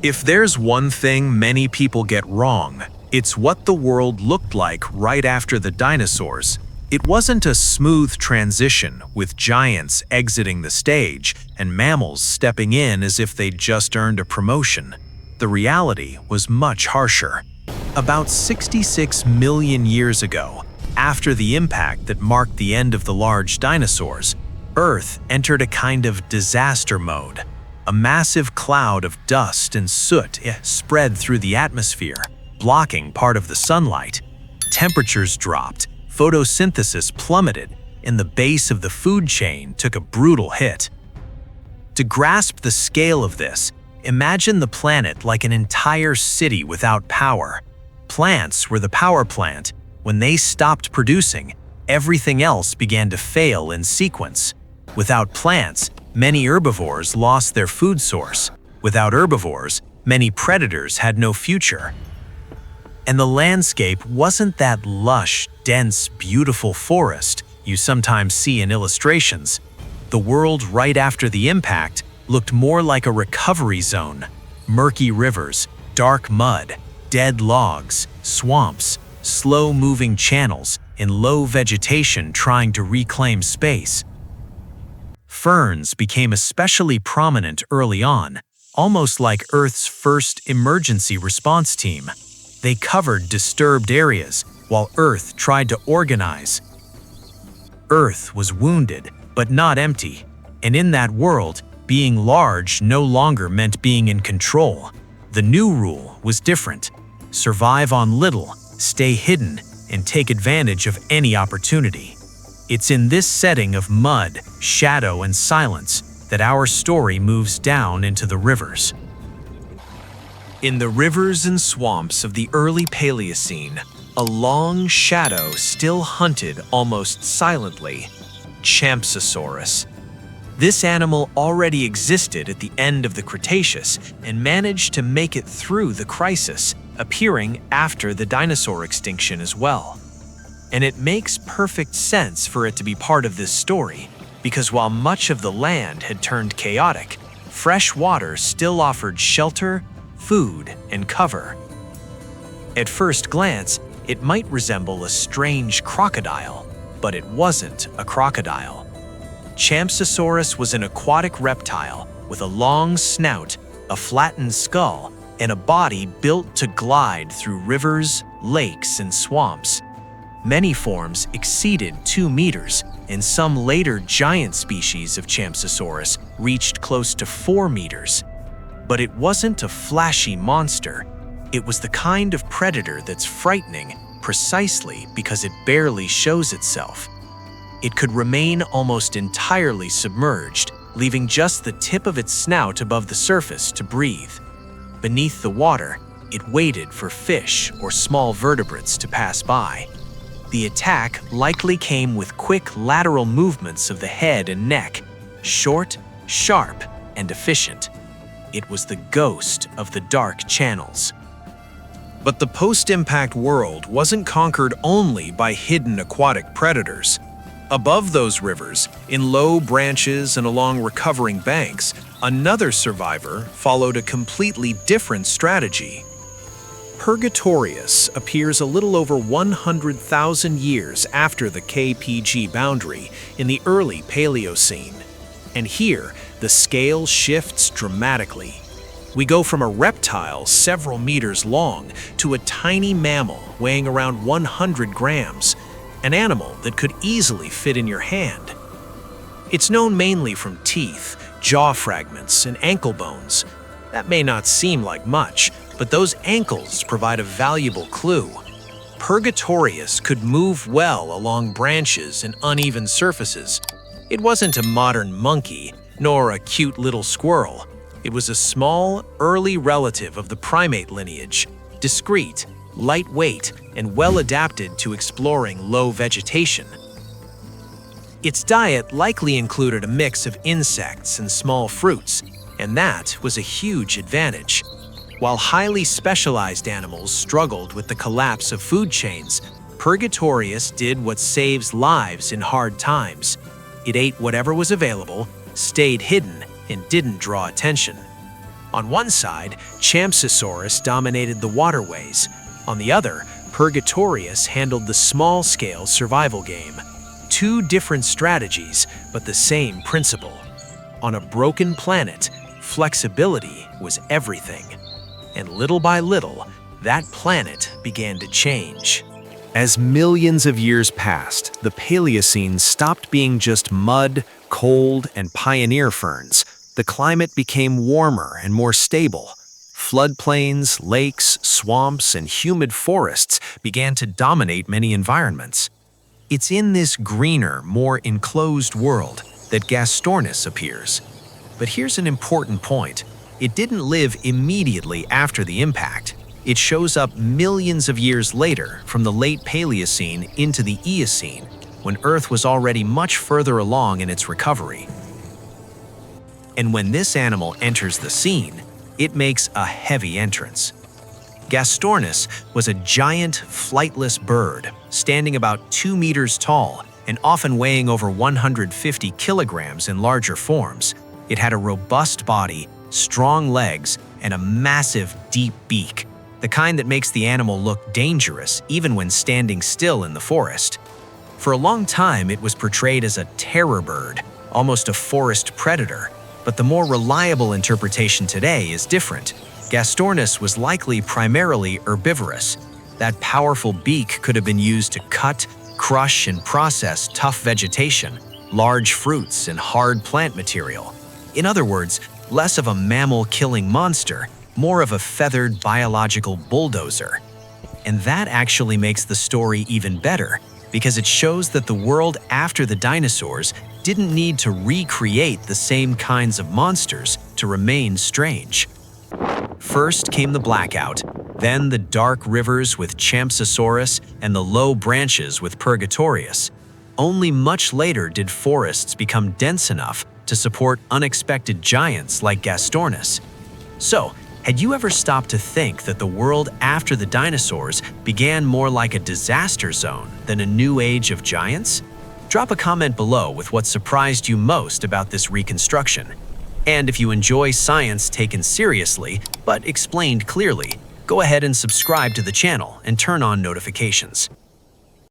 If there's one thing many people get wrong, it's what the world looked like right after the dinosaurs. It wasn't a smooth transition, with giants exiting the stage and mammals stepping in as if they'd just earned a promotion. The reality was much harsher. About 66 million years ago, after the impact that marked the end of the large dinosaurs, Earth entered a kind of disaster mode. A massive cloud of dust and soot spread through the atmosphere, blocking part of the sunlight. Temperatures dropped, photosynthesis plummeted, and the base of the food chain took a brutal hit. To grasp the scale of this, imagine the planet like an entire city without power. Plants were the power plant. When they stopped producing, everything else began to fail in sequence. Without plants, many herbivores lost their food source. Without herbivores, many predators had no future. And the landscape wasn't that lush, dense, beautiful forest you sometimes see in illustrations. The world right after the impact looked more like a recovery zone. Murky rivers, dark mud, dead logs, swamps, slow-moving channels, and low vegetation trying to reclaim space. Ferns became especially prominent early on, almost like Earth's first emergency response team. They covered disturbed areas, while Earth tried to organize. Earth was wounded, but not empty, and in that world, being large no longer meant being in control. The new rule was different. Survive on little, stay hidden, and take advantage of any opportunity. It's in this setting of mud, shadow, and silence that our story moves down into the rivers. In the rivers and swamps of the early Paleocene, a long shadow still hunted almost silently: Champsosaurus. This animal already existed at the end of the Cretaceous and managed to make it through the crisis, appearing after the dinosaur extinction as well. And it makes perfect sense for it to be part of this story, because while much of the land had turned chaotic, fresh water still offered shelter, food, and cover. At first glance, it might resemble a strange crocodile, but it wasn't a crocodile. Champsosaurus was an aquatic reptile with a long snout, a flattened skull, and a body built to glide through rivers, lakes, and swamps. Many forms exceeded 2 meters, and some later giant species of Champsosaurus reached close to 4 meters. But it wasn't a flashy monster. It was the kind of predator that's frightening precisely because it barely shows itself. It could remain almost entirely submerged, leaving just the tip of its snout above the surface to breathe. Beneath the water, it waited for fish or small vertebrates to pass by. The attack likely came with quick lateral movements of the head and neck, short, sharp, and efficient. It was the ghost of the dark channels. But the post-impact world wasn't conquered only by hidden aquatic predators. Above those rivers, in low branches and along recovering banks, another survivor followed a completely different strategy. Purgatorius appears a little over 100,000 years after the KPG boundary in the early Paleocene. And here, the scale shifts dramatically. We go from a reptile several meters long to a tiny mammal weighing around 100 grams, an animal that could easily fit in your hand. It's known mainly from teeth, jaw fragments, and ankle bones. That may not seem like much, but those ankles provide a valuable clue. Purgatorius could move well along branches and uneven surfaces. It wasn't a modern monkey, nor a cute little squirrel. It was a small, early relative of the primate lineage, discreet, lightweight, and well adapted to exploring low vegetation. Its diet likely included a mix of insects and small fruits, and that was a huge advantage. While highly specialized animals struggled with the collapse of food chains, Purgatorius did what saves lives in hard times. It ate whatever was available, stayed hidden, and didn't draw attention. On one side, Champsosaurus dominated the waterways. On the other, Purgatorius handled the small-scale survival game. Two different strategies, but the same principle. On a broken planet, flexibility was everything. And little by little, that planet began to change. As millions of years passed, the Paleocene stopped being just mud, cold, and pioneer ferns. The climate became warmer and more stable. Floodplains, lakes, swamps, and humid forests began to dominate many environments. It's in this greener, more enclosed world that Gastornis appears. But here's an important point. It didn't live immediately after the impact. It shows up millions of years later, from the late Paleocene into the Eocene, when Earth was already much further along in its recovery. And when this animal enters the scene, it makes a heavy entrance. Gastornis was a giant, flightless bird, standing about 2 meters tall and often weighing over 150 kilograms in larger forms. It had a robust body, strong legs, and a massive, deep beak, the kind that makes the animal look dangerous even when standing still in the forest. For a long time, it was portrayed as a terror bird, almost a forest predator, but the more reliable interpretation today is different. Gastornis was likely primarily herbivorous. That powerful beak could have been used to cut, crush, and process tough vegetation, large fruits, and hard plant material. In other words, less of a mammal-killing monster, more of a feathered biological bulldozer. And that actually makes the story even better, because it shows that the world after the dinosaurs didn't need to recreate the same kinds of monsters to remain strange. First came the Blackout, then the dark rivers with Champsosaurus and the low branches with Purgatorius. Only much later did forests become dense enough to support unexpected giants like Gastornis. So, had you ever stopped to think that the world after the dinosaurs began more like a disaster zone than a new age of giants? Drop a comment below with what surprised you most about this reconstruction. And if you enjoy science taken seriously, but explained clearly, go ahead and subscribe to the channel and turn on notifications.